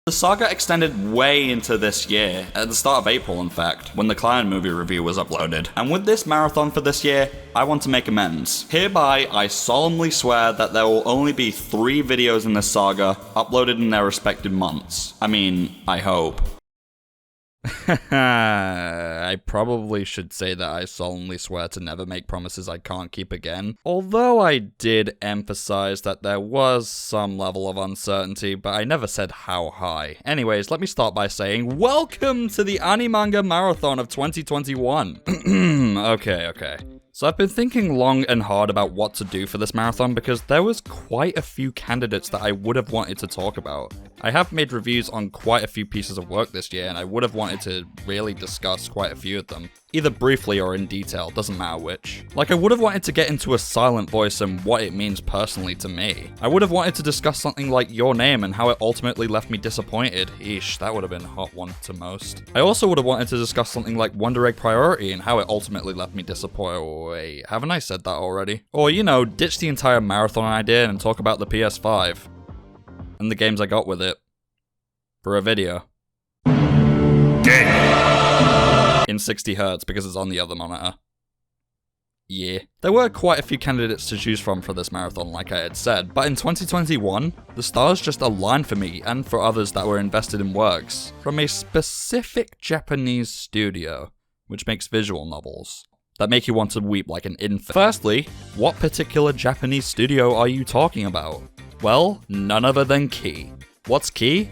The saga extended way into this year, at the start of April in fact, when the Clan movie review was uploaded. And with this marathon for this year, I want to make amends. Hereby, I solemnly swear that there will only be 3 videos in this saga uploaded in their respective months. I mean, I hope. I probably should say that I solemnly swear to never make promises I can't keep again. Although I did emphasize that there was some level of uncertainty, but I never said how high. Anyways, let me start by saying, welcome to the Animanga Marathon of 2021. Okay. So I've been thinking long and hard about what to do for this marathon because there was quite a few candidates that I would have wanted to talk about. I have made reviews on quite a few pieces of work this year and I would have wanted to really discuss quite a few of them. Either briefly or in detail, doesn't matter which. Like I would have wanted to get into A Silent Voice and what it means personally to me. I would have wanted to discuss something like Your Name and how it ultimately left me disappointed. Eesh, that would have been a hot one to most. I also would have wanted to discuss something like Wonder Egg Priority and how it ultimately left me disappointed. Wait, haven't I said that already? Or, you know, ditch the entire marathon idea and talk about the PS5. And the games I got with it. For a video. In 60 Hz because it's on the other monitor. Yeah. There were quite a few candidates to choose from for this marathon, like I had said, but in 2021, the stars just aligned for me and for others that were invested in works from a specific Japanese studio, which makes visual novels that make you want to weep like an infant. Firstly, what particular Japanese studio are you talking about? Well, none other than Key. What's Key?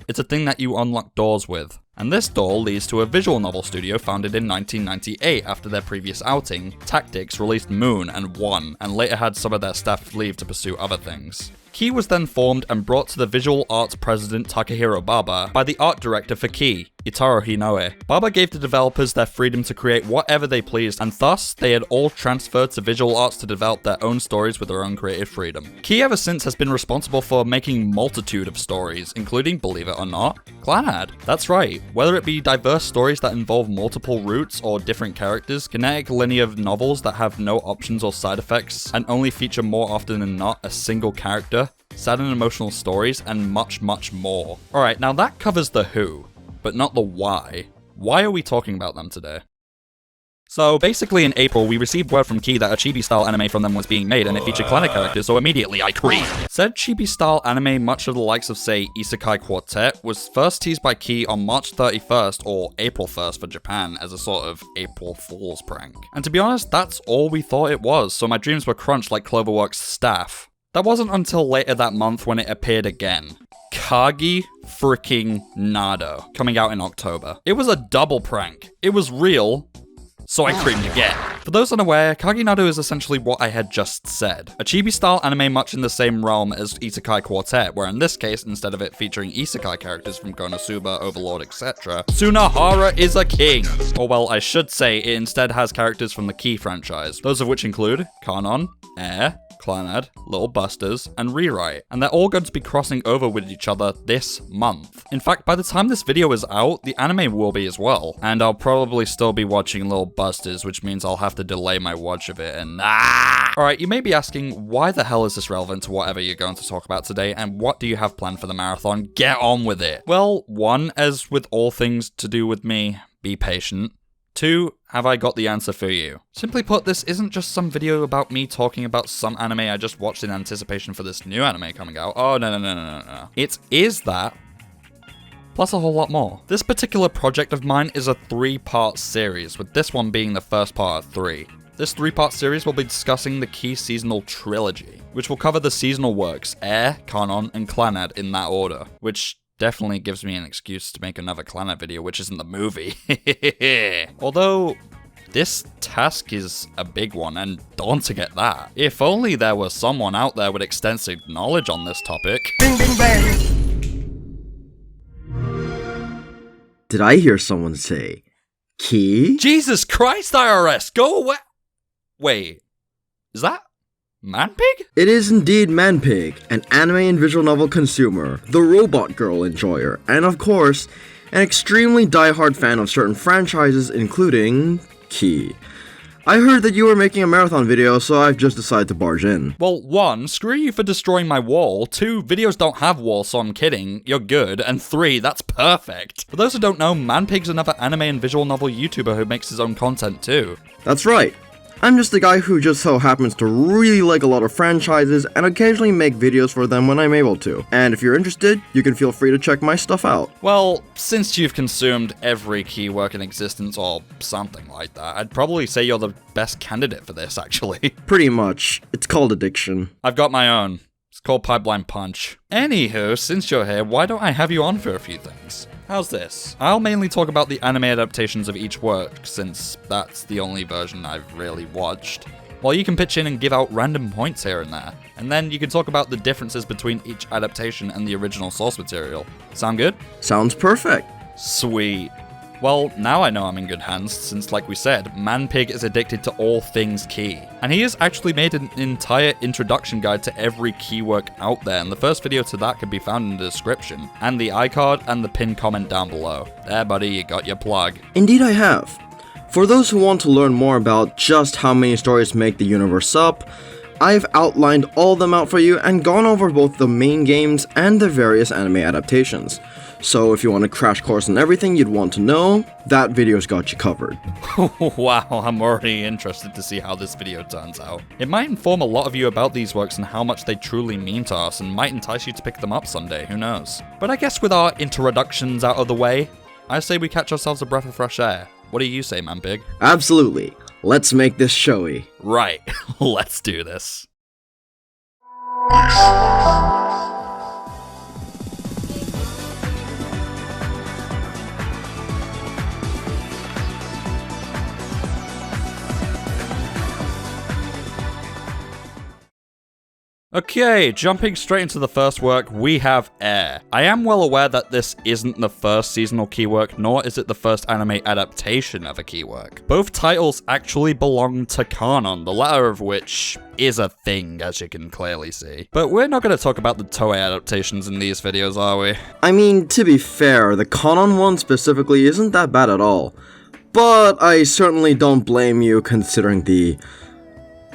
It's a thing that you unlock doors with. And this door leads to a visual novel studio founded in 1998 after their previous outing. Tactics released Moon and One, and later had some of their staff leave to pursue other things. Key was then formed and brought to the visual arts president Takahiro Baba by the art director for Key, Itaro Hinoe. Baba gave the developers their freedom to create whatever they pleased, and thus they had all transferred to visual arts to develop their own stories with their own creative freedom. Key ever since has been responsible for making multitude of stories, including, believe it or not, Clannad. That's right, whether it be diverse stories that involve multiple routes or different characters, kinetic linear novels that have no options or side effects, and only feature more often than not a single character, sad and emotional stories, and much, much more. Alright, now that covers the who, but not the why. Why are we talking about them today? So basically in April, we received word from Key that a chibi-style anime from them was being made and it featured Clannad characters, so immediately I creamed. Said chibi-style anime, much of the likes of say Isekai Quartet, was first teased by Key on March 31st or April 1st for Japan as a sort of April Fool's prank. And to be honest, that's all we thought it was, so my dreams were crunched like Cloverworks staff. That wasn't until later that month when it appeared again. Kagi freaking Nado, coming out in October. It was a double prank. It was real, so I creamed again. For those unaware, Kagi Nado is essentially what I had just said. A chibi-style anime much in the same realm as Isekai Quartet, where in this case, instead of it featuring isekai characters from Konosuba, Overlord, etc., Sunahara is a king. Or well, I should say, it instead has characters from the Key franchise, those of which include Kanon, Air, Clannad, Little Busters, and Rewrite, and they're all going to be crossing over with each other this month. In fact, by the time this video is out, the anime will be as well, and I'll probably still be watching Little Busters, which means I'll have to delay my watch of it, and Alright, you may be asking, why the hell is this relevant to whatever you're going to talk about today, and what do you have planned for the marathon? Get on with it! Well, one, as with all things to do with me, be patient. 2, have I got the answer for you? Simply put, this isn't just some video about me talking about some anime I just watched in anticipation for this new anime coming out. Oh, no. It is that, plus a whole lot more. This particular project of mine is a 3-part series, with this one being the first part of 3. This 3-part series will be discussing the Key seasonal trilogy, which will cover the seasonal works, Air, Kanon, and Clannad in that order, which definitely gives me an excuse to make another Clannad video, which isn't the movie. Although, this task is a big one and daunting at that. If only there was someone out there with extensive knowledge on this topic. Bing, bing, bang! Did I hear someone say, Key? Jesus Christ, IRS, go away! Wait, is that Manpig? It is indeed Manpig, an anime and visual novel consumer, the robot girl enjoyer, and of course, an extremely diehard fan of certain franchises including Key. I heard that you were making a marathon video, so I've just decided to barge in. Well, 1, screw you for destroying my wall. 2, videos don't have walls, so I'm kidding. You're good. And 3, that's perfect. For those who don't know, ManPig's another anime and visual novel YouTuber who makes his own content too. That's right. I'm just a guy who just so happens to really like a lot of franchises and occasionally make videos for them when I'm able to. And if you're interested, you can feel free to check my stuff out. Well, since you've consumed every key work in existence or something like that, I'd probably say you're the best candidate for this, actually. Pretty much. It's called addiction. I've got my own. It's called Pipeline Punch. Anywho, since you're here, why don't I have you on for a few things? How's this? I'll mainly talk about the anime adaptations of each work, since that's the only version I've really watched, while you can pitch in and give out random points here and there, and then you can talk about the differences between each adaptation and the original source material. Sound good? Sounds perfect. Sweet. Well, now I know I'm in good hands, since like we said, ManPig is addicted to all things key. And he has actually made an entire introduction guide to every key work out there, and the first video to that can be found in the description, and the iCard and the pinned comment down below. There buddy, you got your plug. Indeed I have. For those who want to learn more about just how many stories make the universe up, I've outlined all of them out for you and gone over both the main games and the various anime adaptations. So if you want a crash course on everything you'd want to know, that video's got you covered. Wow, I'm already interested to see how this video turns out. It might inform a lot of you about these works and how much they truly mean to us, and might entice you to pick them up someday, who knows. But I guess with our introductions out of the way, I say we catch ourselves a breath of fresh air. What do you say, ManPig? Absolutely. Let's make this showy. Right, let's do this. Okay, jumping straight into the first work, we have Air. I am well aware that this isn't the first seasonal key work, nor is it the first anime adaptation of a key work. Both titles actually belong to Kanon, the latter of which is a thing, as you can clearly see. But we're not going to talk about the Toei adaptations in these videos, are we? I mean, to be fair, the Kanon one specifically isn't that bad at all. But I certainly don't blame you considering the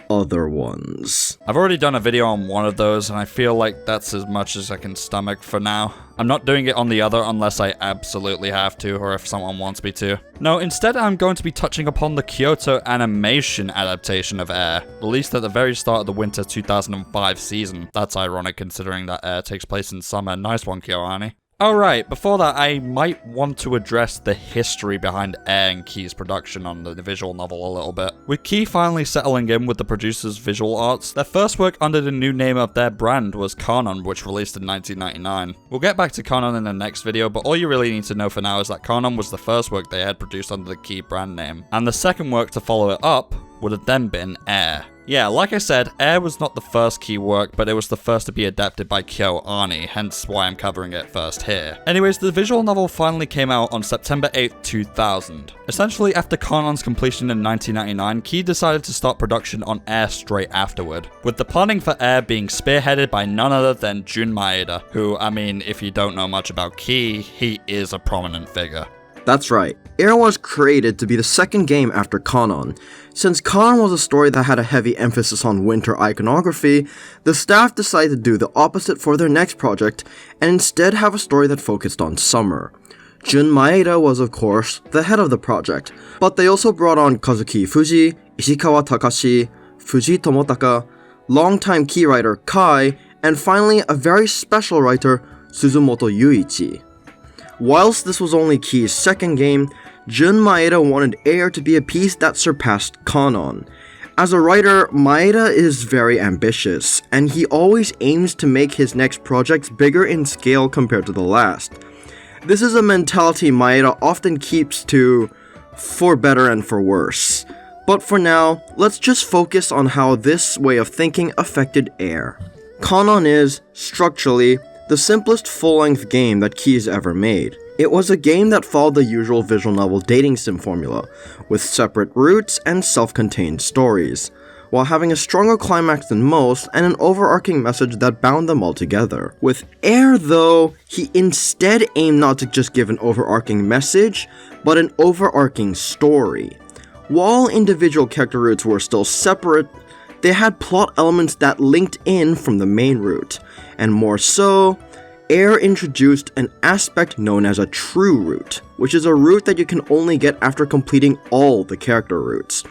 other ones. I've already done a video on one of those, and I feel like that's as much as I can stomach for now. I'm not doing it on the other unless I absolutely have to, or if someone wants me to. No, instead I'm going to be touching upon the Kyoto Animation adaptation of Air, released at the very start of the winter 2005 season. That's ironic considering that Air takes place in summer. Nice one, KyoAni. Alright, before that, I might want to address the history behind Air and Key's production on the visual novel a little bit. With Key finally settling in with the producer's visual arts, their first work under the new name of their brand was Kanon, which released in 1999. We'll get back to Kanon in the next video, but all you really need to know for now is that Kanon was the first work they had produced under the Key brand name, and the second work to follow it up would have then been Air. Yeah, like I said, Air was not the first key work, but it was the first to be adapted by KyoAni, hence why I'm covering it first here. Anyways, the visual novel finally came out on September 8th, 2000. Essentially, after Kanon's completion in 1999, Key decided to start production on Air straight afterward, with the planning for Air being spearheaded by none other than Jun Maeda, who, I mean, if you don't know much about Key, he is a prominent figure. That's right. Air was created to be the second game after Kanon. Since Kanon was a story that had a heavy emphasis on winter iconography, the staff decided to do the opposite for their next project and instead have a story that focused on summer. Jun Maeda was of course the head of the project, but they also brought on Kazuki Fuji, Ishikawa Takashi, Fuji Tomotaka, longtime key writer Kai, and finally a very special writer, Suzumoto Yuichi. Whilst this was only Key's second game, Jun Maeda wanted Air to be a piece that surpassed Kanon. As a writer, Maeda is very ambitious, and he always aims to make his next projects bigger in scale compared to the last. This is a mentality Maeda often keeps to, for better and for worse. But for now, let's just focus on how this way of thinking affected Air. Kanon is, structurally, the simplest full-length game that Key's ever made. It was a game that followed the usual visual novel dating sim formula, with separate routes and self-contained stories, while having a stronger climax than most and an overarching message that bound them all together. With Air, though, he instead aimed not to just give an overarching message, but an overarching story. While individual character routes were still separate, they had plot elements that linked in from the main route, and more so, Air introduced an aspect known as a true route, which is a route that you can only get after completing all the character routes.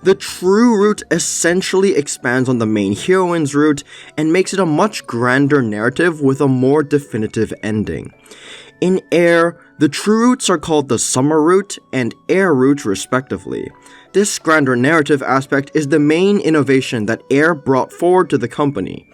The true route essentially expands on the main heroine's route and makes it a much grander narrative with a more definitive ending. In Air, the true routes are called the Summer route and Air route respectively. This grander narrative aspect is the main innovation that Air brought forward to the company,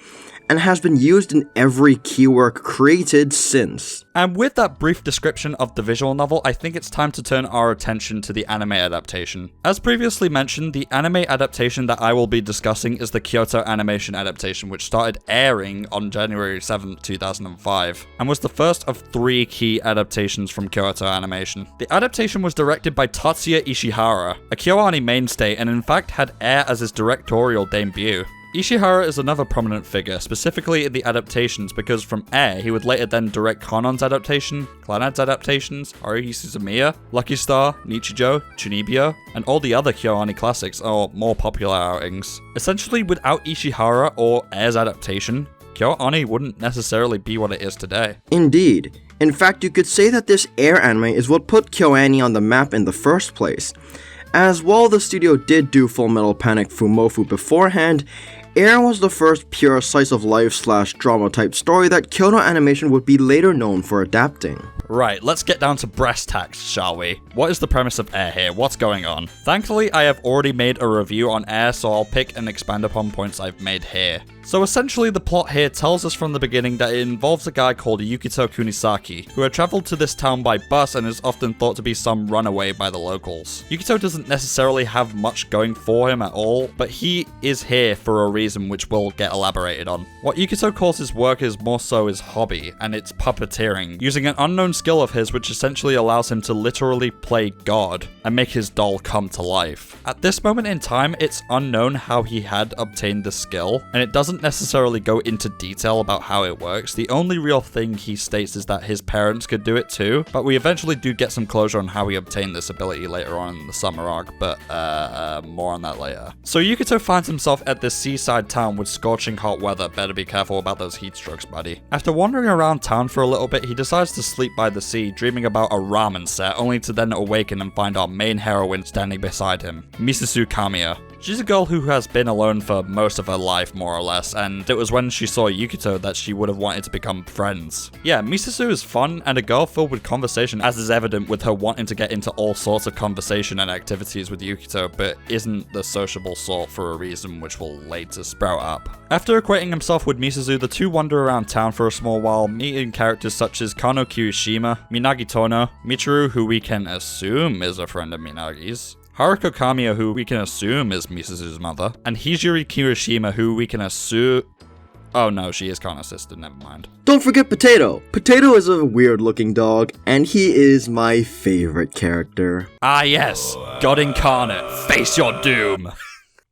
and has been used in every key work created since. And with that brief description of the visual novel, I think it's time to turn our attention to the anime adaptation. As previously mentioned, the anime adaptation that I will be discussing is the Kyoto Animation adaptation, which started airing on January 7th, 2005, and was the first of 3 key adaptations from Kyoto Animation. The adaptation was directed by Tatsuya Ishihara, a KyoAni mainstay, and in fact had Air as his directorial debut. Ishihara is another prominent figure, specifically in the adaptations, because from Air, he would later then direct Kanon's adaptation, Clannad's adaptations, Haruhi Suzumiya, Lucky Star, Nichijou, Chunibyo, and all the other KyoAni classics or more popular outings. Essentially, without Ishihara or Air's adaptation, KyoAni wouldn't necessarily be what it is today. Indeed. In fact, you could say that this Air anime is what put KyoAni on the map in the first place. As while the studio did do Full Metal Panic Fumofu beforehand, Air was the first pure slice-of-life / drama type story that Kyoto Animation would be later known for adapting. Right, let's get down to brass tacks, shall we? What is the premise of Air here? What's going on? Thankfully, I have already made a review on Air, so I'll pick and expand upon points I've made here. So essentially, the plot here tells us from the beginning that it involves a guy called Yukito Kunisaki, who had traveled to this town by bus and is often thought to be some runaway by the locals. Yukito doesn't necessarily have much going for him at all, but he is here for a reason which will get elaborated on. What Yukito calls his work is more so his hobby, and it's puppeteering, using an unknown skill of his which essentially allows him to literally play God and make his doll come to life. At this moment in time, it's unknown how he had obtained the skill, and it doesn't necessarily go into detail about how it works. The only real thing he states is that his parents could do it too, but we eventually do get some closure on how he obtained this ability later on in the summer arc, but more on that later. So Yukito finds himself at this seaside town with scorching hot weather. Better be careful about those heat strokes, buddy. After wandering around town for a little bit, he decides to sleep by the sea, dreaming about a ramen set, only to then awaken and find our main heroine standing beside him, Misuzu Kamiya. She's a girl who has been alone for most of her life, more or less, and it was when she saw Yukito that she would have wanted to become friends. Yeah, Misuzu is fun and a girl filled with conversation, as is evident with her wanting to get into all sorts of conversation and activities with Yukito, but isn't the sociable sort for a reason which will later sprout up. After acquainting himself with Misuzu, the two wander around town for a small while, meeting characters such as Kano Kirishima, Minagi Tono, Michiru, who we can assume is a friend of Minagi's, Haruko Kamiya, who we can assume is Misuzu's mother, and Hijiri Kirishima, who we can assume... Oh no, she is Kano's sister, never mind. Don't forget Potato! Potato is a weird looking dog, and he is my favorite character. Ah yes, God incarnate, face your doom!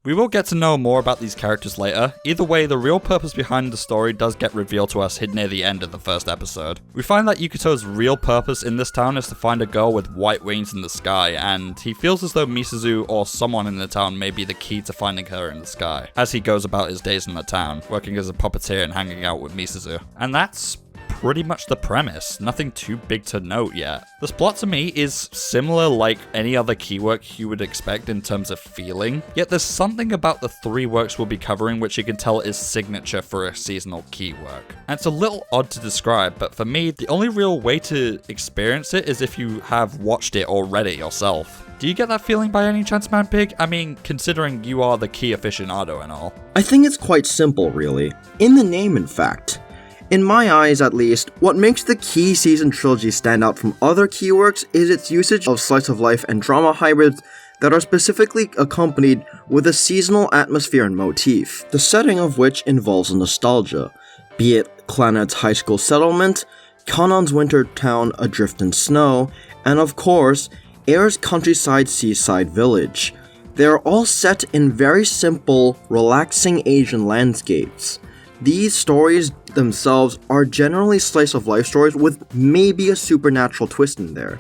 We will get to know more about these characters later. Either way, the real purpose behind the story does get revealed to us near the end of the first episode. We find that Yukito's real purpose in this town is to find a girl with white wings in the sky, and he feels as though Misuzu or someone in the town may be the key to finding her in the sky, as he goes about his days in the town, working as a puppeteer and hanging out with Misuzu. And that's pretty much the premise, nothing too big to note yet. This plot to me is similar like any other key work you would expect in terms of feeling, yet there's something about the 3 works we'll be covering which you can tell is signature for a seasonal key work. And it's a little odd to describe, but for me, the only real way to experience it is if you have watched it already yourself. Do you get that feeling by any chance, Man Pig? I mean, considering you are the key aficionado and all. I think it's quite simple, really. In the name, in fact. In my eyes, at least, what makes the Key Season Trilogy stand out from other key works is its usage of slice-of-life and drama hybrids that are specifically accompanied with a seasonal atmosphere and motif, the setting of which involves nostalgia, be it Clannad's high school settlement, Kanon's winter town adrift in snow, and of course, Air's countryside seaside village. They are all set in very simple, relaxing Asian landscapes. These stories themselves are generally slice-of-life stories with maybe a supernatural twist in there.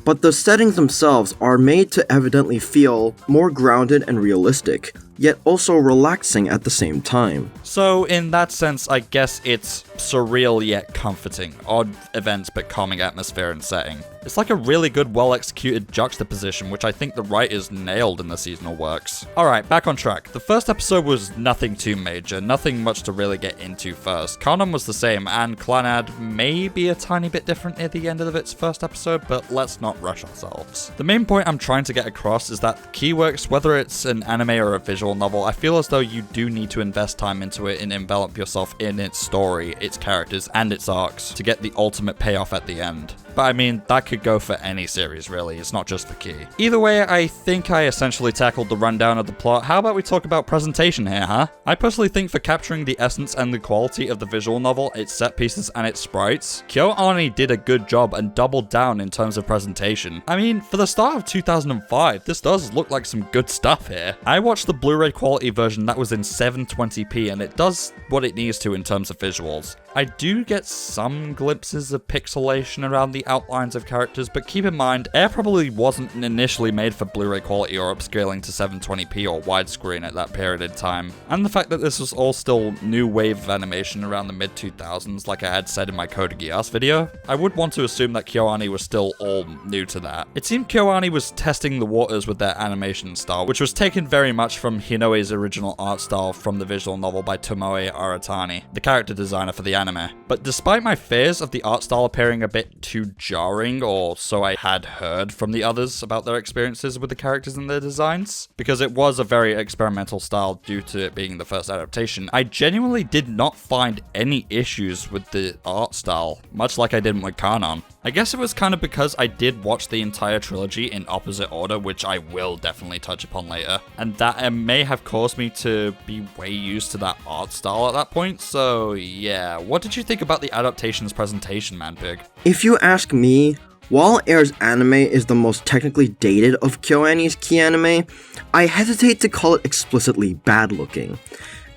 but the settings themselves are made to evidently feel more grounded and realistic, yet also relaxing at the same time. So in that sense, I guess it's surreal yet comforting, odd events but calming atmosphere and setting. It's like a really good, well-executed juxtaposition, which I think the writers nailed in the seasonal works. Alright, back on track. The first episode was nothing too major, nothing much to really get into first. Kano was the same, and Clannad may be a tiny bit different near the end of its first episode, but let's not rush ourselves. The main point I'm trying to get across is that the key works, whether it's an anime or a visual novel, I feel as though you do need to invest time into it and envelop yourself in its story, its characters, and its arcs to get the ultimate payoff at the end. But I mean, that could go for any series really, it's not just the key. Either way, I think I essentially tackled the rundown of the plot. How about we talk about presentation here, huh? I personally think for capturing the essence and the quality of the visual novel, its set pieces and its sprites, KyoAni did a good job and doubled down in terms of presentation. I mean, for the start of 2005, this does look like some good stuff here. I watched the Blu-ray quality version that was in 720p and it does what it needs to in terms of visuals. I do get some glimpses of pixelation around the outlines of characters, but keep in mind, Air probably wasn't initially made for Blu-ray quality or upscaling to 720p or widescreen at that period in time. And the fact that this was all still new wave of animation around the mid-2000s, like I had said in my Code Geass video, I would want to assume that KyoAni was still all new to that. It seemed KyoAni was testing the waters with their animation style, which was taken very much from Hinoe's original art style from the visual novel by Tomoe Aratani, the character designer for the anime. But despite my fears of the art style appearing a bit too jarring, or so I had heard from the others about their experiences with the characters and their designs, because it was a very experimental style due to it being the first adaptation, I genuinely did not find any issues with the art style, much like I did with Kanon. I guess it was kind of because I did watch the entire trilogy in opposite order, which I will definitely touch upon later, and that may have caused me to be way used to that art style at that point, so yeah. What did you think about the adaptation's presentation, Manpig? If you ask me, while Air's anime is the most technically dated of KyoAni's key anime, I hesitate to call it explicitly bad looking.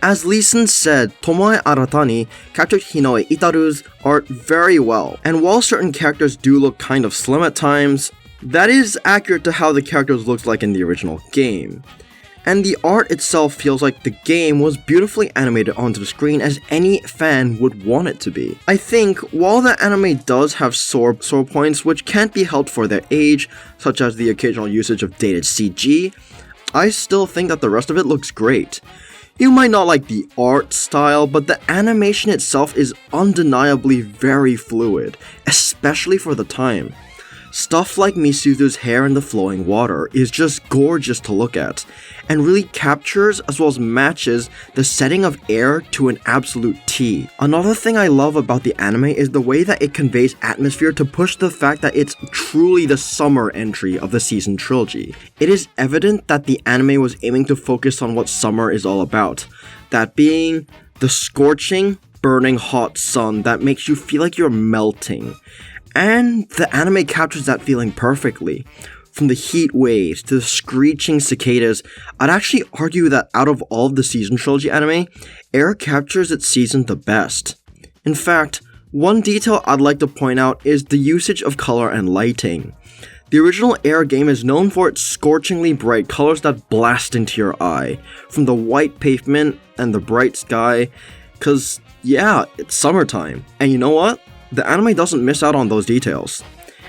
As Lee-san said, Tomoe Aratani captured Hinoe Itaru's art very well, and while certain characters do look kind of slim at times, that is accurate to how the characters looked like in the original game. And the art itself feels like the game was beautifully animated onto the screen as any fan would want it to be. I think, while the anime does have sore points which can't be helped for their age, such as the occasional usage of dated CG, I still think that the rest of it looks great. You might not like the art style, but the animation itself is undeniably very fluid, especially for the time. Stuff like Misuzu's hair in the flowing water is just gorgeous to look at, and really captures as well as matches the setting of Air to an absolute T. Another thing I love about the anime is the way that it conveys atmosphere to push the fact that it's truly the summer entry of the season trilogy. It is evident that the anime was aiming to focus on what summer is all about, that being the scorching, burning hot sun that makes you feel like you're melting. And the anime captures that feeling perfectly. From the heat waves to the screeching cicadas, I'd actually argue that out of all of the season trilogy anime, Air captures its season the best. In fact, one detail I'd like to point out is the usage of color and lighting. The original Air game is known for its scorchingly bright colors that blast into your eye, from the white pavement and the bright sky, cause yeah, it's summertime. And you know what? The anime doesn't miss out on those details,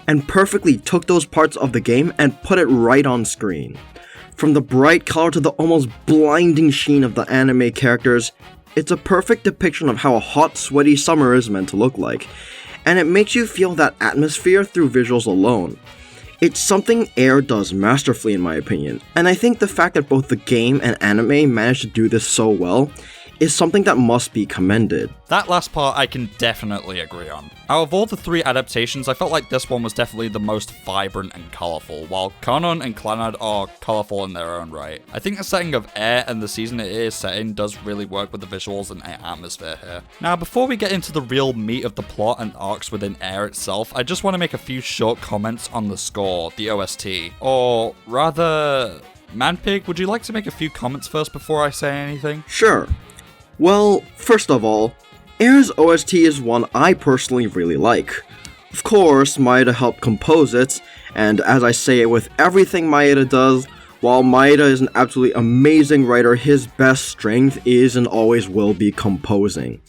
and perfectly took those parts of the game and put it right on screen. From the bright color to the almost blinding sheen of the anime characters, it's a perfect depiction of how a hot, sweaty summer is meant to look like, and it makes you feel that atmosphere through visuals alone. It's something Air does masterfully in my opinion, and I think the fact that both the game and anime managed to do this so well is something that must be commended. That last part I can definitely agree on. Out of all the three adaptations, I felt like this one was definitely the most vibrant and colourful, while Kanon and Clannad are colourful in their own right. I think the setting of Air and the season it is set in does really work with the visuals and atmosphere here. Now, before we get into the real meat of the plot and arcs within Air itself, I just want to make a few short comments on the score, the OST, or rather, Manpig, would you like to make a few comments first before I say anything? Sure. Well, first of all, Air's OST is one I personally really like. Of course, Maeda helped compose it, and as I say with everything Maeda does, while Maeda is an absolutely amazing writer, his best strength is and always will be composing.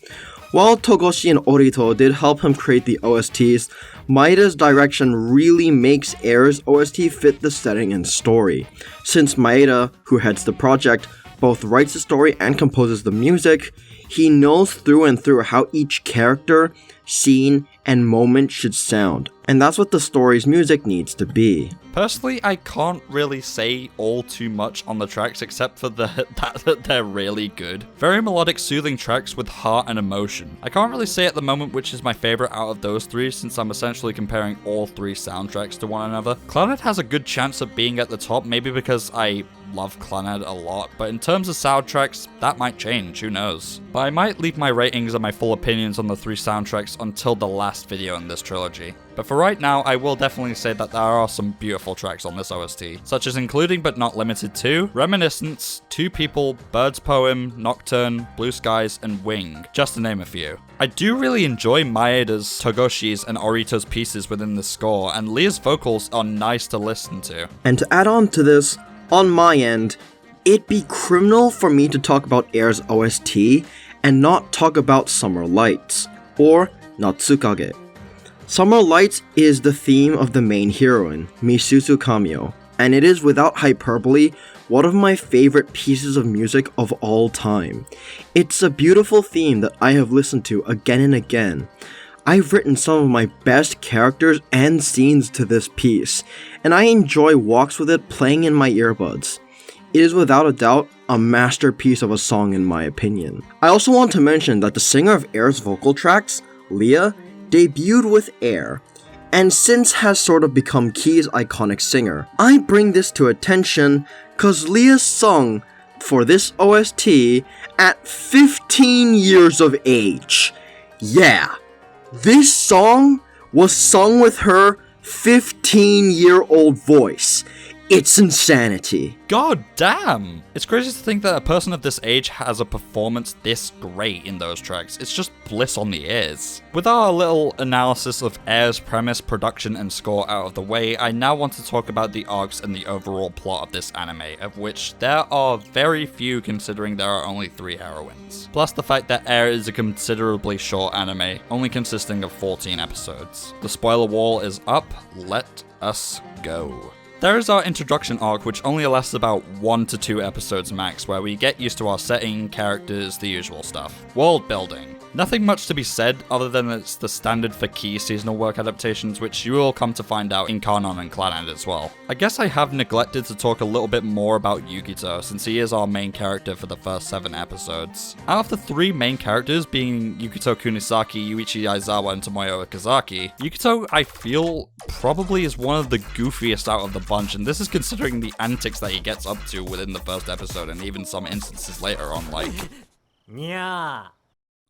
While Togoshi and Orito did help him create the OSTs, Maeda's direction really makes Air's OST fit the setting and story. Since Maeda, who heads the project, both writes the story and composes the music, he knows through and through how each character, scene, and moment should sound, and that's what the story's music needs to be. Personally, I can't really say all too much on the tracks except for that they're really good. Very melodic, soothing tracks with heart and emotion. I can't really say at the moment which is my favorite out of those three, since I'm essentially comparing all three soundtracks to one another. Clannad has a good chance of being at the top, maybe because I love Clannad a lot, but in terms of soundtracks, that might change, who knows. But I might leave my ratings and my full opinions on the three soundtracks until the last video in this trilogy. But for right now, I will definitely say that there are some beautiful tracks on this OST, such as including but not limited to Reminiscence, Two People, Bird's Poem, Nocturne, Blue Skies, and Wing, just to name a few. I do really enjoy Maeda's, Togoshi's, and Orito's pieces within the score, and Leah's vocals are nice to listen to. And to add on to this, on my end, it'd be criminal for me to talk about Air's OST and not talk about Summer Lights, or Natsukage. Summer Lights is the theme of the main heroine, Misuzu Kamio, and it is without hyperbole one of my favorite pieces of music of all time. It's a beautiful theme that I have listened to again and again. I've written some of my best characters and scenes to this piece, and I enjoy walks with it playing in my earbuds. It is without a doubt a masterpiece of a song in my opinion. I also want to mention that the singer of Air's vocal tracks, Leah, debuted with Air, and since has sort of become Key's iconic singer. I bring this to attention cause Leah sung for this OST at 15 years of age. Yeah, this song was sung with her 15-year-old voice. It's insanity. God damn! It's crazy to think that a person of this age has a performance this great in those tracks. It's just bliss on the ears. With our little analysis of Air's premise, production, and score out of the way, I now want to talk about the arcs and the overall plot of this anime, of which there are very few considering there are only 3 heroines. Plus the fact that Air is a considerably short anime, only consisting of 14 episodes. The spoiler wall is up, let us go. There is our introduction arc, which only lasts about 1 to 2 episodes max, where we get used to our setting, characters, the usual stuff. World building. Nothing much to be said, other than it's the standard for Key seasonal work adaptations, which you will come to find out in Kano and Clannad as well. I guess I have neglected to talk a little bit more about Yukito, since he is our main character for the first 7 episodes. Out of the 3 main characters, being Yukito Kunisaki, Yuichi Aizawa, and Tomoyo Okazaki, Yukito, I feel, probably is one of the goofiest out of the bunch, and this is considering the antics that he gets up to within the first episode, and even some instances later on, like... Yeah.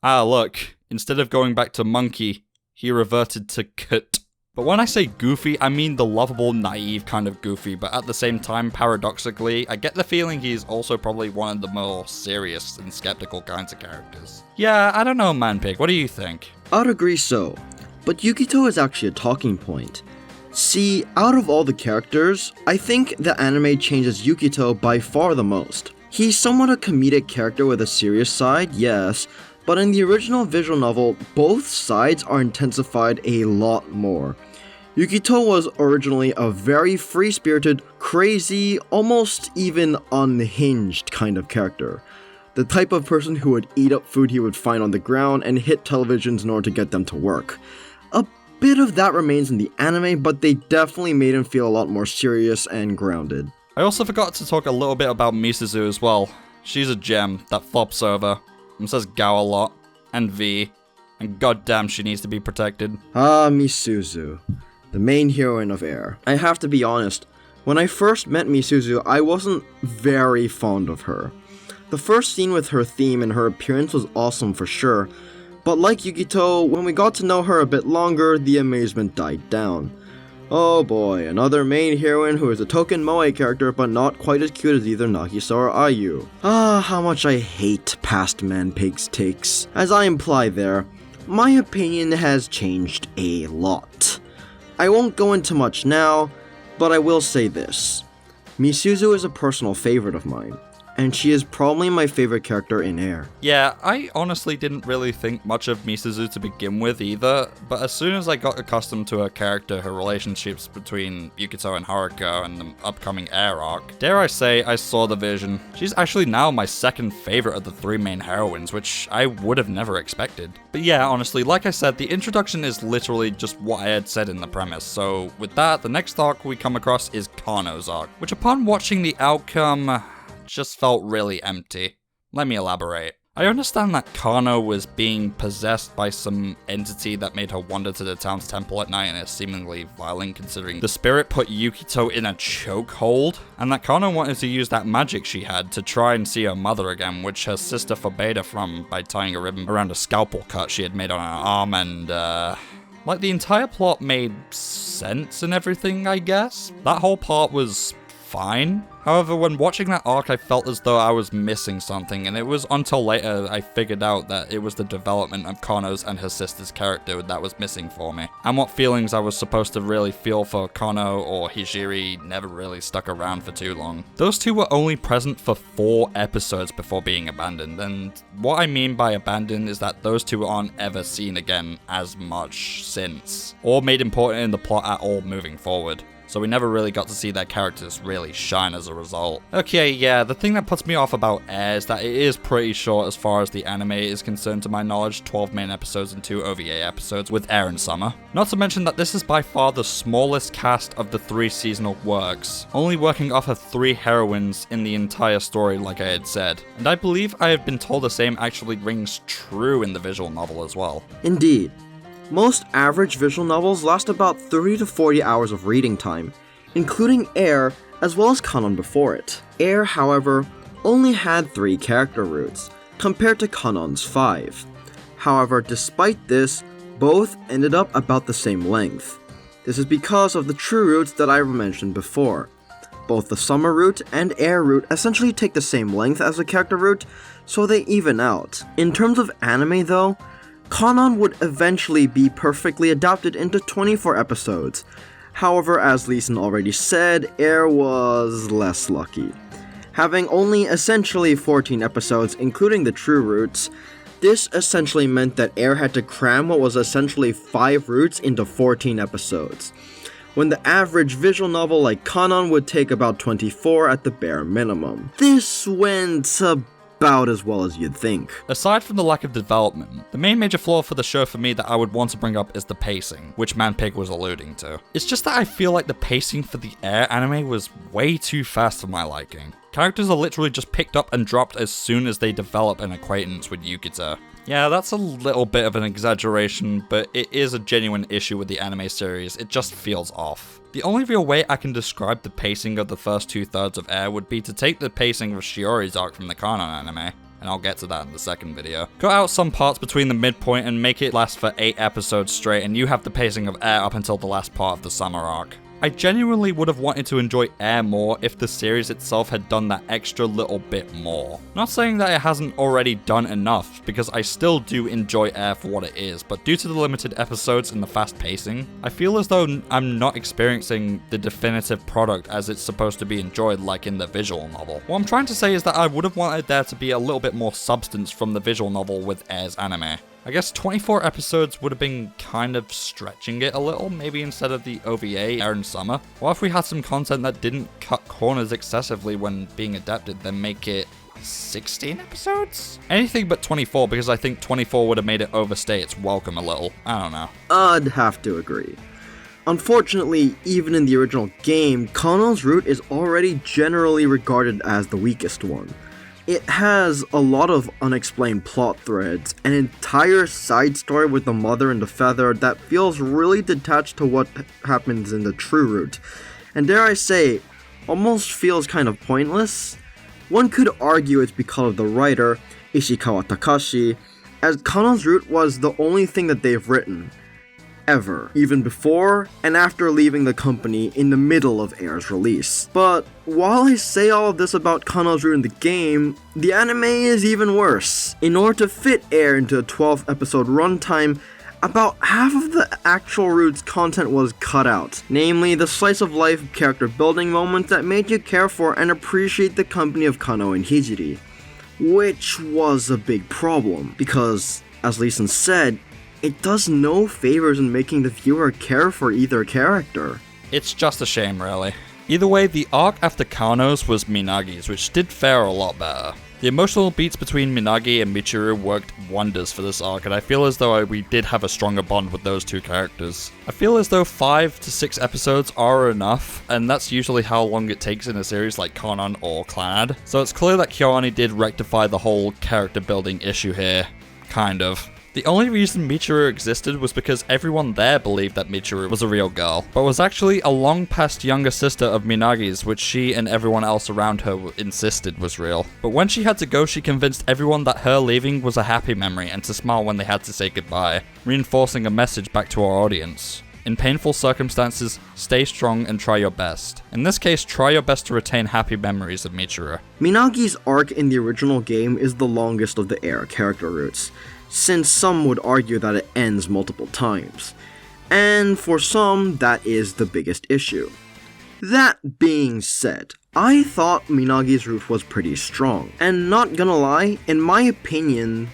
Ah, look, instead of going back to monkey, he reverted to kut. But when I say goofy, I mean the lovable, naive kind of goofy, but at the same time, paradoxically, I get the feeling he's also probably one of the more serious and skeptical kinds of characters. Yeah, I don't know, Manpig, what do you think? I'd agree so, but Yukito is actually a talking point. See, out of all the characters, I think the anime changes Yukito by far the most. He's somewhat a comedic character with a serious side, yes, but in the original visual novel, both sides are intensified a lot more. Yukito was originally a very free-spirited, crazy, almost even unhinged kind of character. The type of person who would eat up food he would find on the ground and hit televisions in order to get them to work. A bit of that remains in the anime, but they definitely made him feel a lot more serious and grounded. I also forgot to talk a little bit about Misuzu as well. She's a gem that flops over, and says Gao a lot, and V, and goddamn she needs to be protected. Ah, Misuzu, the main heroine of Air. I have to be honest, when I first met Misuzu, I wasn't very fond of her. The first scene with her theme and her appearance was awesome for sure, but like Yukito, when we got to know her a bit longer, the amazement died down. Oh boy, another main heroine who is a token moe character but not quite as cute as either Nagisa or Ayu. Ah, how much I hate past Manpig's takes. As I imply there, my opinion has changed a lot. I won't go into much now, but I will say this. Misuzu is a personal favorite of mine, and she is probably my favorite character in Air. Yeah, I honestly didn't really think much of Misuzu to begin with either, but as soon as I got accustomed to her character, her relationships between Yukito and Haruka and the upcoming Air arc, dare I say I saw the vision. She's actually now my second favorite of the three main heroines, which I would have never expected. But yeah, honestly, like I said, the introduction is literally just what I had said in the premise, so with that, the next arc we come across is Kano's arc, which upon watching the outcome, just felt really empty. Let me elaborate. I understand that Kano was being possessed by some entity that made her wander to the town's temple at night and is seemingly violent considering the spirit put Yukito in a chokehold, and that Kano wanted to use that magic she had to try and see her mother again, which her sister forbade her from by tying a ribbon around a scalpel cut she had made on her arm, and like the entire plot made sense and everything, I guess. That whole part was fine. However, when watching that arc, I felt as though I was missing something, and it was until later I figured out that it was the development of Kano's and her sister's character that was missing for me, and what feelings I was supposed to really feel for Kano or Hijiri never really stuck around for too long. Those two were only present for 4 episodes before being abandoned, and what I mean by abandoned is that those two aren't ever seen again as much since, or made important in the plot at all moving forward. So we never really got to see their characters really shine as a result. Okay, yeah, the thing that puts me off about Air is that it is pretty short as far as the anime is concerned to my knowledge, 12 main episodes and 2 OVA episodes with Air and Summer. Not to mention that this is by far the smallest cast of the 3 seasonal works, only working off of 3 heroines in the entire story like I had said. And I believe I have been told the same actually rings true in the visual novel as well. Indeed. Most average visual novels last about 30 to 40 hours of reading time, including Air as well as Kanon before it. Air, however, only had 3 character routes, compared to Kanon's 5. However, despite this, both ended up about the same length. This is because of the true routes that I mentioned before. Both the Summer route and Air route essentially take the same length as the character route, so they even out. In terms of anime though, Kanon would eventually be perfectly adapted into 24 episodes. However, as Leeson already said, Air was less lucky. Having only essentially 14 episodes, including the true routes, this essentially meant that Air had to cram what was essentially 5 routes into 14 episodes, when the average visual novel like Kanon would take about 24 at the bare minimum. This went about as well as you'd think. Aside from the lack of development, the main major flaw for the show for me that I would want to bring up is the pacing, which Manpig was alluding to. It's just that I feel like the pacing for the Air anime was way too fast for my liking. Characters are literally just picked up and dropped as soon as they develop an acquaintance with Yukito. Yeah, that's a little bit of an exaggeration, but it is a genuine issue with the anime series, it just feels off. The only real way I can describe the pacing of the first 2/3 of Air would be to take the pacing of Shiori's arc from the Kano anime, and I'll get to that in the second video. Cut out some parts between the midpoint and make it last for 8 episodes straight, and you have the pacing of Air up until the last part of the summer arc. I genuinely would have wanted to enjoy Air more if the series itself had done that extra little bit more. Not saying that it hasn't already done enough, because I still do enjoy Air for what it is, but due to the limited episodes and the fast pacing, I feel as though I'm not experiencing the definitive product as it's supposed to be enjoyed like in the visual novel. What I'm trying to say is that I would have wanted there to be a little bit more substance from the visual novel with Air's anime. I guess 24 episodes would have been kind of stretching it a little, maybe instead of the OVA, Air and Summer. Or if we had some content that didn't cut corners excessively when being adapted, then make it 16 episodes? Anything but 24, because I think 24 would have made it overstay its welcome a little. I don't know. I'd have to agree. Unfortunately, even in the original game, Kano's route is already generally regarded as the weakest one. It has a lot of unexplained plot threads, an entire side story with the mother and the feather that feels really detached to what happens in the true route, and dare I say, almost feels kind of pointless. One could argue it's because of the writer, Ishikawa Takashi, as Kano's route was the only thing that they've written. ever, even before and after leaving the company in the middle of Air's release. But while I say all of this about Kano's route in the game, the anime is even worse. In order to fit Air into a 12-episode runtime, about half of the actual route's content was cut out, namely the slice-of-life character building moments that made you care for and appreciate the company of Kano and Hijiri. Which was a big problem, because, as Lee Sin said, it does no favors in making the viewer care for either character. It's just a shame, really. Either way, the arc after Kano's was Minagi's, which did fare a lot better. The emotional beats between Minagi and Michiru worked wonders for this arc, and I feel as though we did have a stronger bond with those two characters. I feel as though 5 to 6 episodes are enough, and that's usually how long it takes in a series like Kanon or Clannad, so it's clear that KyoAni did rectify the whole character building issue here. Kind of. The only reason Michiru existed was because everyone there believed that Michiru was a real girl, but was actually a long-past younger sister of Minagi's, which she and everyone else around her insisted was real. But when she had to go, she convinced everyone that her leaving was a happy memory and to smile when they had to say goodbye, reinforcing a message back to our audience. In painful circumstances, stay strong and try your best. In this case, try your best to retain happy memories of Michiru. Minagi's arc in the original game is the longest of the Air character routes, since some would argue that it ends multiple times. And for some, that is the biggest issue. That being said, I thought Minagi's route was pretty strong, and not gonna lie, in my opinion,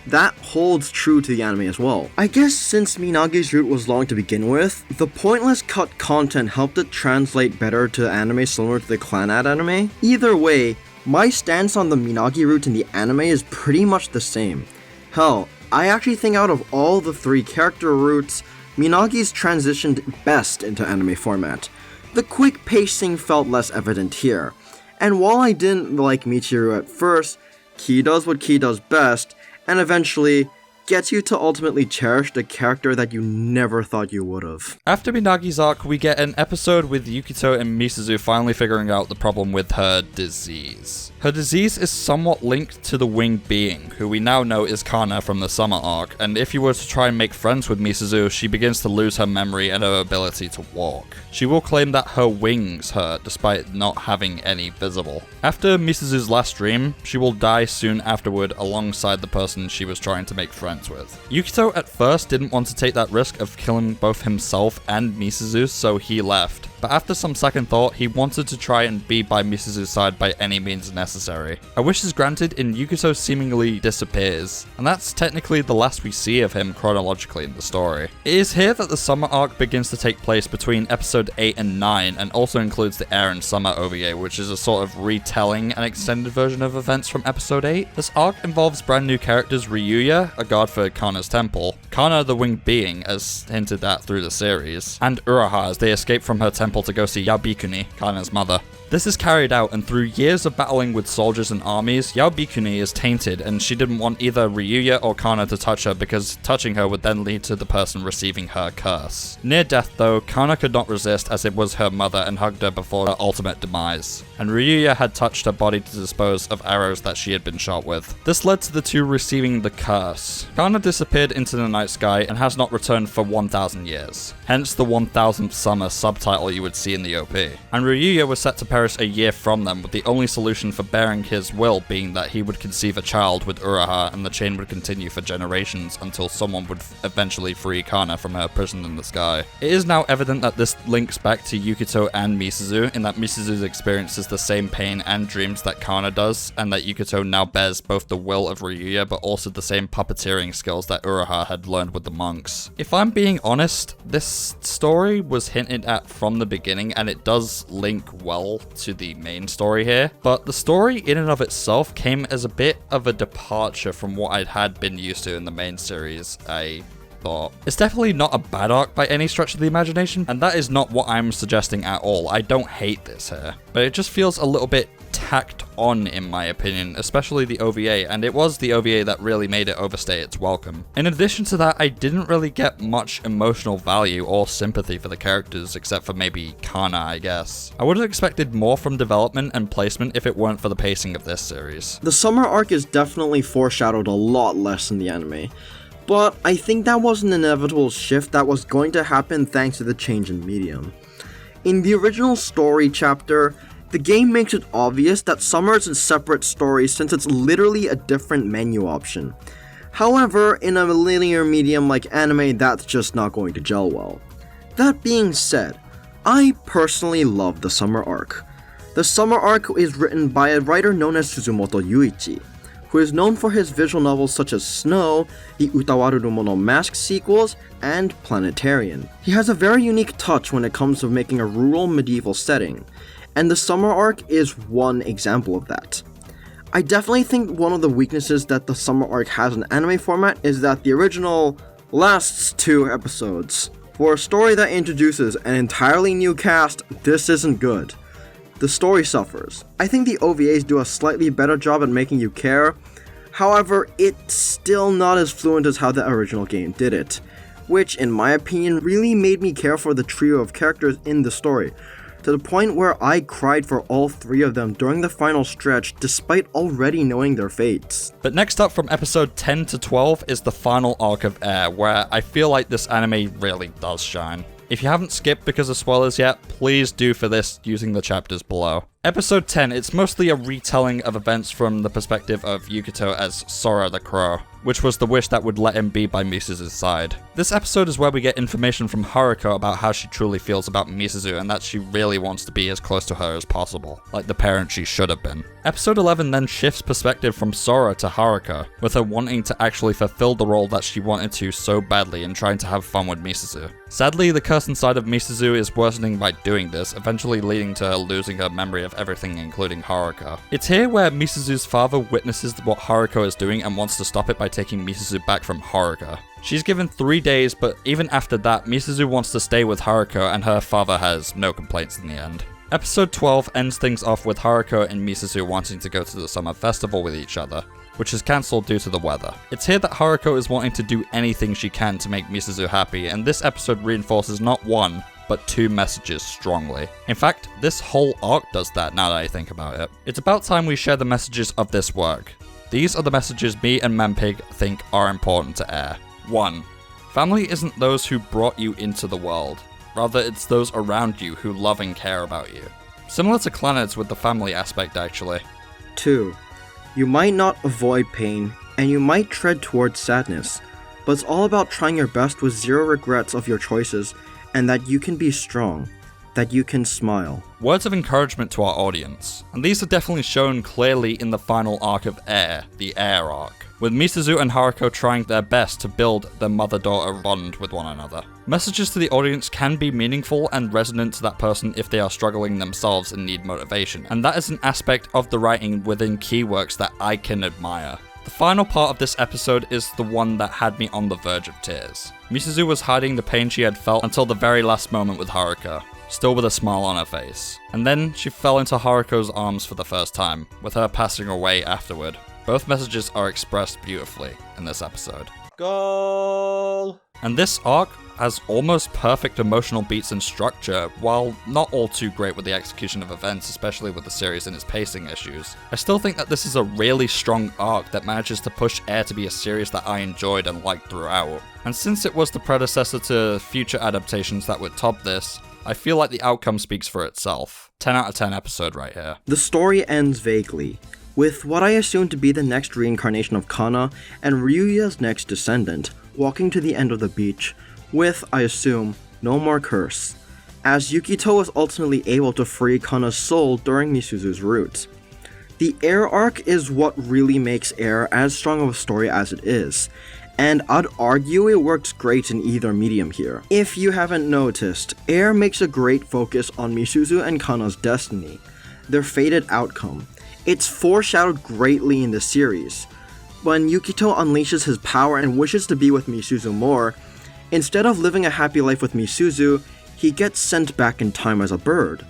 that holds true to the anime as well. I guess since Minagi's route was long to begin with, the pointless cut content helped it translate better to anime similar to the Clannad anime. Either way, my stance on the Minagi route in the anime is pretty much the same. Hell, I actually think out of all the 3 character routes, Minagi's transitioned best into anime format. The quick pacing felt less evident here, and while I didn't like Michiru at first, Ki does what Ki does best, and eventually gets you to ultimately cherish the character that you never thought you would've. After Minagi's arc, we get an episode with Yukito and Misuzu finally figuring out the problem with her disease. Her disease is somewhat linked to the winged being, who we now know is Kana from the summer arc, and if you were to try and make friends with Misuzu, she begins to lose her memory and her ability to walk. She will claim that her wings hurt despite not having any visible. After Misuzu's last dream, she will die soon afterward alongside the person she was trying to make friends with. Yukito at first didn't want to take that risk of killing both himself and Misuzu, so he left. But after some second thought, he wanted to try and be by Misuzu's side by any means necessary. A wish is granted and Yukito seemingly disappears, and that's technically the last we see of him chronologically in the story. It is here that the summer arc begins to take place between episode 8 and 9, and also includes the Air and Summer OVA, which is a sort of retelling and extended version of events from episode 8. This arc involves brand new characters Ryuya, a guard for Kana's temple, Kana the winged being, as hinted at through the series, and Uraha as they escape from her temple to go see Yaobikuni, Kana's mother. This is carried out, and through years of battling with soldiers and armies, Yaobikuni is tainted, and she didn't want either Ryuya or Kana to touch her because touching her would then lead to the person receiving her curse. Near death though, Kana could not resist as it was her mother and hugged her before her ultimate demise, and Ryuya had touched her body to dispose of arrows that she had been shot with. This led to the two receiving the curse. Kana disappeared into the night sky and has not returned for 1,000 years, hence the 1000th summer subtitle you would see in the OP. And Ryuya was set to perish a year from them, with the only solution for bearing his will being that he would conceive a child with Uraha and the chain would continue for generations until someone would eventually free Kana from her prison in the sky. It is now evident that this links back to Yukito and Misuzu, in that Misuzu experiences the same pain and dreams that Kana does, and that Yukito now bears both the will of Ryuya but also the same puppeteering skills that Uraha had learned with the monks. If I'm being honest, this story was hinted at from the beginning and it does link well to the main story here, but the story in and of itself came as a bit of a departure from what I had been used to in the main series, I thought. It's definitely not a bad arc by any stretch of the imagination, and that is not what I'm suggesting at all. I don't hate this here, but it just feels a little bit tacked on in my opinion, especially the OVA, and it was the OVA that really made it overstay its welcome. In addition to that, I didn't really get much emotional value or sympathy for the characters except for maybe Kana, I guess. I would have expected more from development and placement if it weren't for the pacing of this series. The summer arc is definitely foreshadowed a lot less in the anime, but I think that was an inevitable shift that was going to happen thanks to the change in medium. In the original story chapter, the game makes it obvious that summer is a separate story since it's literally a different menu option. However, in a linear medium like anime, that's just not going to gel well. That being said, I personally love the summer arc. The summer arc is written by a writer known as Suzumoto Yuichi, who is known for his visual novels such as Snow, the Utawarurumo no Mask sequels, and Planetarian. He has a very unique touch when it comes to making a rural medieval setting, and the summer arc is one example of that. I definitely think one of the weaknesses that the summer arc has in anime format is that the original lasts 2 episodes. For a story that introduces an entirely new cast, this isn't good. The story suffers. I think the OVAs do a slightly better job at making you care, however, it's still not as fluent as how the original game did it, which in my opinion really made me care for the trio of characters in the story, to the point where I cried for all 3 of them during the final stretch despite already knowing their fates. But next up from episode 10 to 12 is the final arc of Air, where I feel like this anime really does shine. If you haven't skipped because of spoilers yet, please do for this using the chapters below. Episode 10, it's mostly a retelling of events from the perspective of Yukito as Sora the Crow, which was the wish that would let him be by Misuzu's side. This episode is where we get information from Haruko about how she truly feels about Misuzu and that she really wants to be as close to her as possible, like the parent she should have been. Episode 11 then shifts perspective from Sora to Haruko, with her wanting to actually fulfill the role that she wanted to so badly and trying to have fun with Misuzu. Sadly, the curse inside of Misuzu is worsening by doing this, eventually leading to her losing her memory of everything including Haruko. It's here where Misuzu's father witnesses what Haruko is doing and wants to stop it by taking Misuzu back from Haruko. She's given 3 days, but even after that, Misuzu wants to stay with Haruko and her father has no complaints in the end. Episode 12 ends things off with Haruko and Misuzu wanting to go to the summer festival with each other, which is cancelled due to the weather. It's here that Haruko is wanting to do anything she can to make Misuzu happy, and this episode reinforces not 1, but 2 messages strongly. In fact, this whole arc does that now that I think about it. It's about time we share the messages of this work. These are the messages me and Manpig think are important to air. 1. Family isn't those who brought you into the world. Rather, it's those around you who love and care about you. Similar to Clannad's with the family aspect actually. 2. You might not avoid pain, and you might tread towards sadness, but it's all about trying your best with 0 regrets of your choices, and that you can be strong, that you can smile. Words of encouragement to our audience, and these are definitely shown clearly in the final arc of Air, the Air arc, with Misuzu and Haruko trying their best to build their mother-daughter bond with one another. Messages to the audience can be meaningful and resonant to that person if they are struggling themselves and need motivation, and that is an aspect of the writing within key works that I can admire. The final part of this episode is the one that had me on the verge of tears. Misuzu was hiding the pain she had felt until the very last moment with Haruko, still with a smile on her face. And then she fell into Haruko's arms for the first time, with her passing away afterward. Both messages are expressed beautifully in this episode. Goal! And this arc has almost perfect emotional beats and structure, while not all too great with the execution of events, especially with the series and its pacing issues. I still think that this is a really strong arc that manages to push Air to be a series that I enjoyed and liked throughout. And since it was the predecessor to future adaptations that would top this, I feel like the outcome speaks for itself. 10 out of 10 episode right here. The story ends vaguely, with what I assume to be the next reincarnation of Kana and Ryuya's next descendant walking to the end of the beach with, I assume, no more curse, as Yukito is ultimately able to free Kana's soul during Misuzu's route. The Air arc is what really makes Air as strong of a story as it is, and I'd argue it works great in either medium here. If you haven't noticed, Air makes a great focus on Misuzu and Kana's destiny, their fated outcome. It's foreshadowed greatly in the series. When Yukito unleashes his power and wishes to be with Misuzu more, instead of living a happy life with Misuzu, he gets sent back in time as a bird.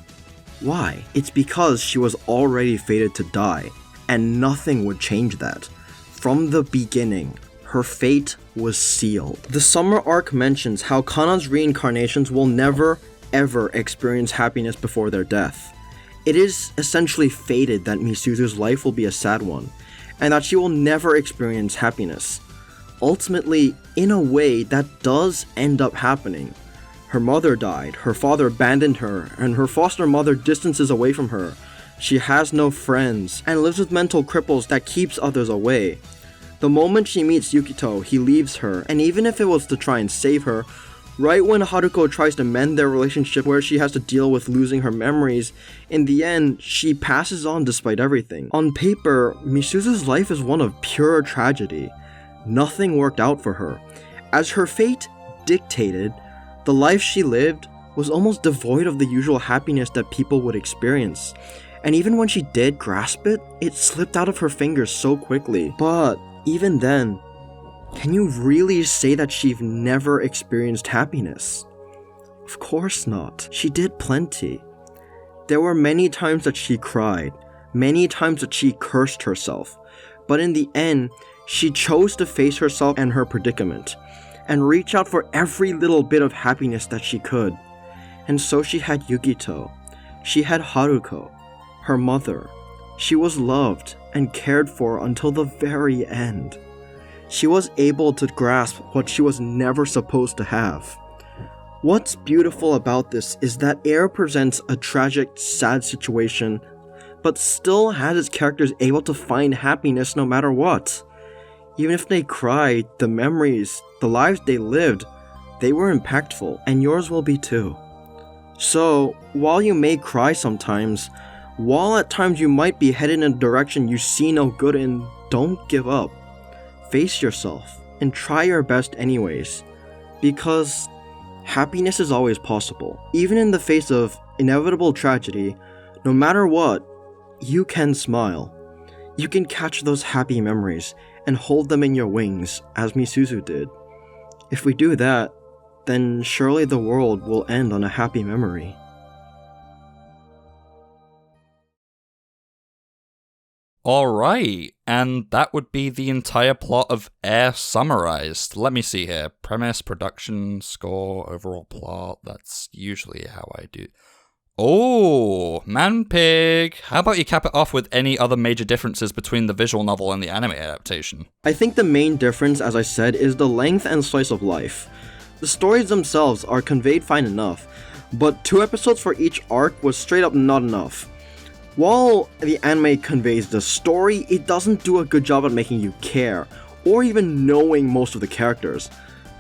Why? It's because she was already fated to die, and nothing would change that. From the beginning, her fate was sealed. The summer arc mentions how Kana's reincarnations will never, ever experience happiness before their death. It is essentially fated that Misuzu's life will be a sad one, and that she will never experience happiness. ultimately, in a way, that does end up happening. Her mother died, her father abandoned her, and her foster mother distances away from her. She has no friends, and lives with mental cripples that keeps others away. The moment she meets Yukito, he leaves her, and even if it was to try and save her, right when Haruko tries to mend their relationship where she has to deal with losing her memories, in the end, she passes on despite everything. On paper, Misuzu's life is one of pure tragedy. Nothing worked out for her. As her fate dictated, the life she lived was almost devoid of the usual happiness that people would experience. And even when she did grasp it, it slipped out of her fingers so quickly. But even then, can you really say that she never experienced happiness? Of course not. She did plenty. There were many times that she cried, many times that she cursed herself, but in the end, she chose to face herself and her predicament, and reach out for every little bit of happiness that she could. And so she had Yukito, she had Haruko, her mother. She was loved and cared for until the very end. She was able to grasp what she was never supposed to have. What's beautiful about this is that Air presents a tragic, sad situation, but still has its characters able to find happiness no matter what. Even if they cried, the memories, the lives they lived, they were impactful, and yours will be too. So, while you may cry sometimes, while at times you might be headed in a direction you see no good in, don't give up. Face yourself, and try your best anyways, because happiness is always possible. Even in the face of inevitable tragedy, no matter what, you can smile. You can catch those happy memories and hold them in your wings, as Misuzu did. If we do that, then surely the world will end on a happy memory. Alright, and that would be the entire plot of Air summarized. Let me see here. Premise, production, score, overall plot. That's usually how I do. Oh, Man Pig. How about you cap it off with any other major differences between the visual novel and the anime adaptation? I think the main difference, as I said, is the length and slice of life. The stories themselves are conveyed fine enough, but 2 episodes for each arc was straight up not enough. While the anime conveys the story, it doesn't do a good job at making you care, or even knowing most of the characters.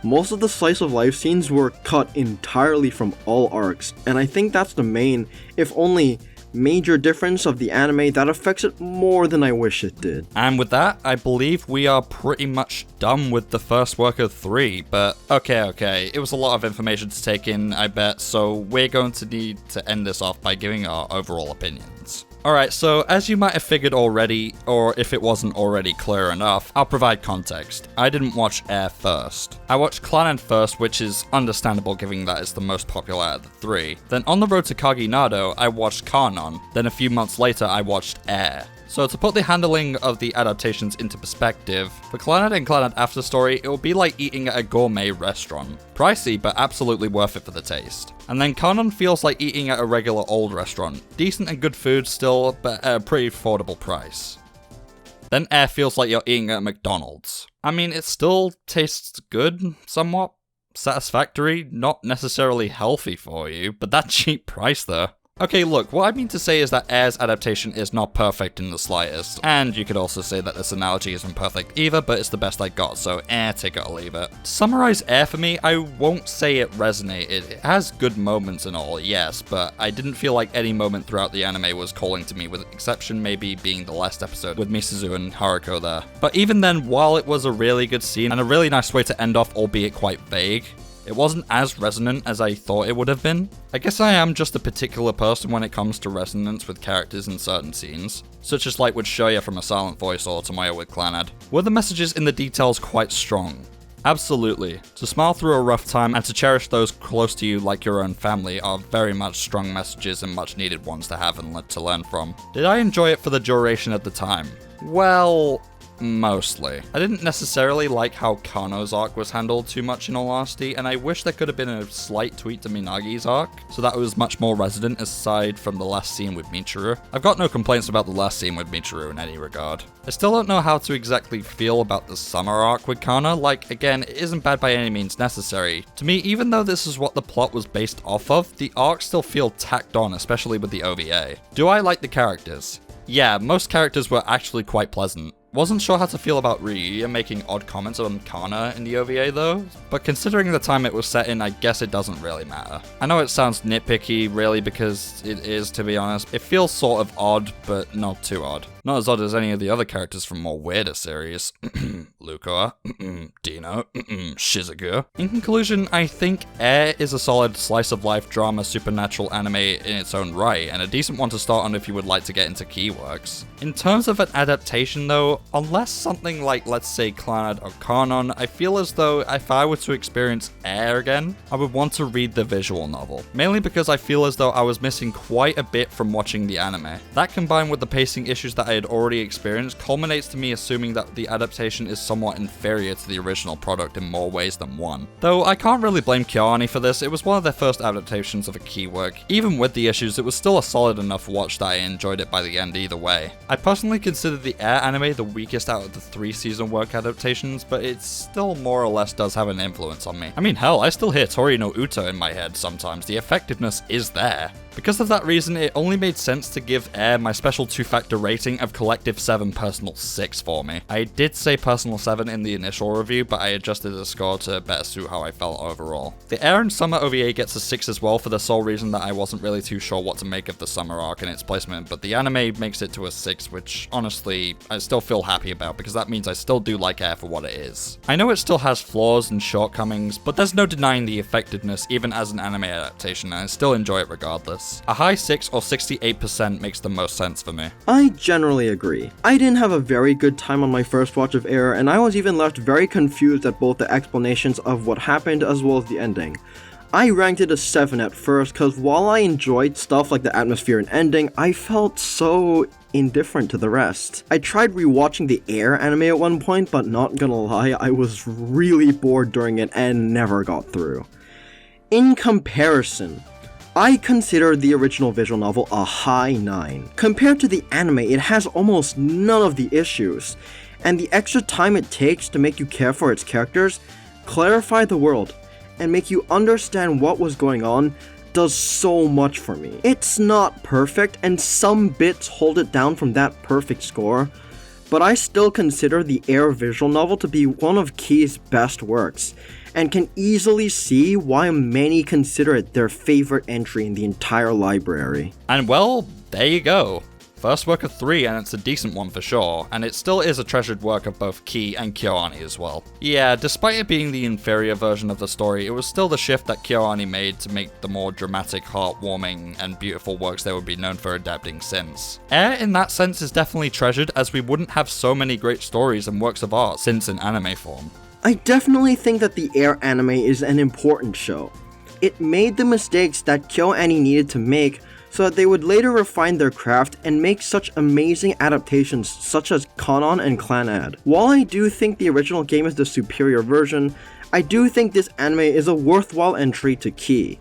Most of the slice of life scenes were cut entirely from all arcs, and I think that's the main, if only, major difference of the anime that affects it more than I wish it did. And with that, I believe we are pretty much done with the first work of 3, but okay, it was a lot of information to take in, I bet, so we're going to need to end this off by giving our overall opinions. Alright, so as you might have figured already, or if it wasn't already clear enough, I'll provide context. I didn't watch Air first. I watched Clannad first, which is understandable given that it's the most popular out of the 3. Then on the road to Kaginado, I watched Kano. Then a few months later, I watched Air. So to put the handling of the adaptations into perspective, for Clannad and Clannad After Story, it will be like eating at a gourmet restaurant. Pricey, but absolutely worth it for the taste. And then Kano feels like eating at a regular old restaurant. Decent and good food still, but at a pretty affordable price. Then Air feels like you're eating at McDonald's. I mean, it still tastes good, somewhat. Satisfactory, not necessarily healthy for you, but that cheap price though. Okay, look, what I mean to say is that Air's adaptation is not perfect in the slightest, and you could also say that this analogy isn't perfect either, but it's the best I got, so take it or leave it. To summarize Air for me, I won't say it resonated. It has good moments and all, yes, but I didn't feel like any moment throughout the anime was calling to me, with exception maybe being the last episode with Misuzu and Haruko there. But even then, while it was a really good scene and a really nice way to end off, albeit quite vague, it wasn't as resonant as I thought it would have been. I guess I am just a particular person when it comes to resonance with characters in certain scenes, such as like with Shoya from A Silent Voice or Tomoyo with Clannad. Were the messages in the details quite strong? Absolutely. To smile through a rough time and to cherish those close to you like your own family are very much strong messages and much needed ones to have and to learn from. Did I enjoy it for the duration at the time? Well, Mostly. I didn't necessarily like how Kano's arc was handled too much in all honesty, and I wish there could have been a slight tweak to Minagi's arc, so that it was much more resonant aside from the last scene with Michiru. I've got no complaints about the last scene with Michiru in any regard. I still don't know how to exactly feel about the summer arc with Kano. Like, again, it isn't bad by any means necessary. To me, even though this is what the plot was based off of, the arcs still feel tacked on, especially with the OVA. Do I like the characters? Yeah, most characters were actually quite pleasant. Wasn't sure how to feel about Ryuya making odd comments on Kana in the OVA though, but considering the time it was set in, I guess it doesn't really matter. I know it sounds nitpicky really because it is, to be honest. It feels sort of odd, but not too odd. Not as odd as any of the other characters from more weirder series. Luca, Dino, Shizuku. In conclusion, I think Air is a solid slice-of-life drama supernatural anime in its own right, and a decent one to start on if you would like to get into key works. In terms of an adaptation though, unless something like, let's say, Clannad or Kanon, I feel as though if I were to experience Air again, I would want to read the visual novel. Mainly because I feel as though I was missing quite a bit from watching the anime. That combined with the pacing issues that I had already experienced culminates to me assuming that the adaptation is somewhat inferior to the original product in more ways than one. Though I can't really blame KyoAni for this, it was one of their first adaptations of a key work. Even with the issues, it was still a solid enough watch that I enjoyed it by the end either way. I personally consider the Air anime the weakest out of the 3 season work adaptations, but it still more or less does have an influence on me. I mean, hell, I still hear Tori No Uta in my head sometimes. The effectiveness is there. Because of that reason, it only made sense to give Air my special 2-factor rating of collective 7 personal 6 for me. I did say personal 7 in the initial review, but I adjusted the score to better suit how I felt overall. The Air and Summer OVA gets a 6 as well for the sole reason that I wasn't really too sure what to make of the summer arc and its placement, but the anime makes it to a 6, which honestly, I still feel happy about because that means I still do like Air for what it is. I know it still has flaws and shortcomings, but there's no denying the effectiveness even as an anime adaptation, and I still enjoy it regardless. A high 6 or 68% makes the most sense for me. I generally agree. I didn't have a very good time on my first watch of Air, and I was even left very confused at both the explanations of what happened as well as the ending. I ranked it a 7 at first, cause while I enjoyed stuff like the atmosphere and ending, I felt so indifferent to the rest. I tried rewatching the Air anime at one point, but not gonna lie, I was really bored during it and never got through. In comparison, I consider the original visual novel a high 9. Compared to the anime, it has almost none of the issues, and the extra time it takes to make you care for its characters, clarify the world, and make you understand what was going on does so much for me. It's not perfect, and some bits hold it down from that perfect score, but I still consider the Air visual novel to be one of Key's best works, and can easily see why many consider it their favorite entry in the entire library. And well, there you go. First work of 3, and it's a decent one for sure, and it still is a treasured work of both Key and KyoAni as well. Yeah, despite it being the inferior version of the story, it was still the shift that KyoAni made to make the more dramatic, heartwarming, and beautiful works they would be known for adapting since. Air in that sense is definitely treasured, as we wouldn't have so many great stories and works of art since in anime form. I definitely think that the Air anime is an important show. It made the mistakes that KyoAni needed to make so that they would later refine their craft and make such amazing adaptations such as Kanon and Clannad. While I do think the original game is the superior version, I do think this anime is a worthwhile entry to Key,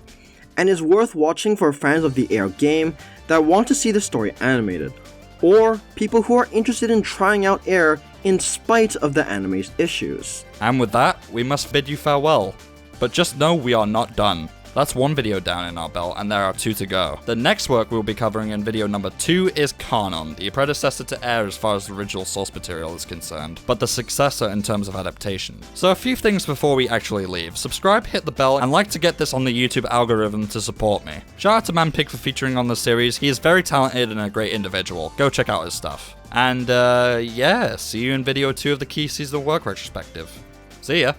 and is worth watching for fans of the Air game that want to see the story animated, or people who are interested in trying out Air in spite of the anime's issues. And with that, we must bid you farewell. But just know we are not done. That's 1 video down in our belt, and there are 2 to go. The next work we'll be covering in video number 2 is Kanon, the predecessor to Air as far as the original source material is concerned, but the successor in terms of adaptation. So a few things before we actually leave. Subscribe, hit the bell, and like to get this on the YouTube algorithm to support me. Shout out to Man X4 for featuring on the series. He is very talented and a great individual. Go check out his stuff. And yeah, see you in video 2 of the Key Season Work Retrospective. See ya!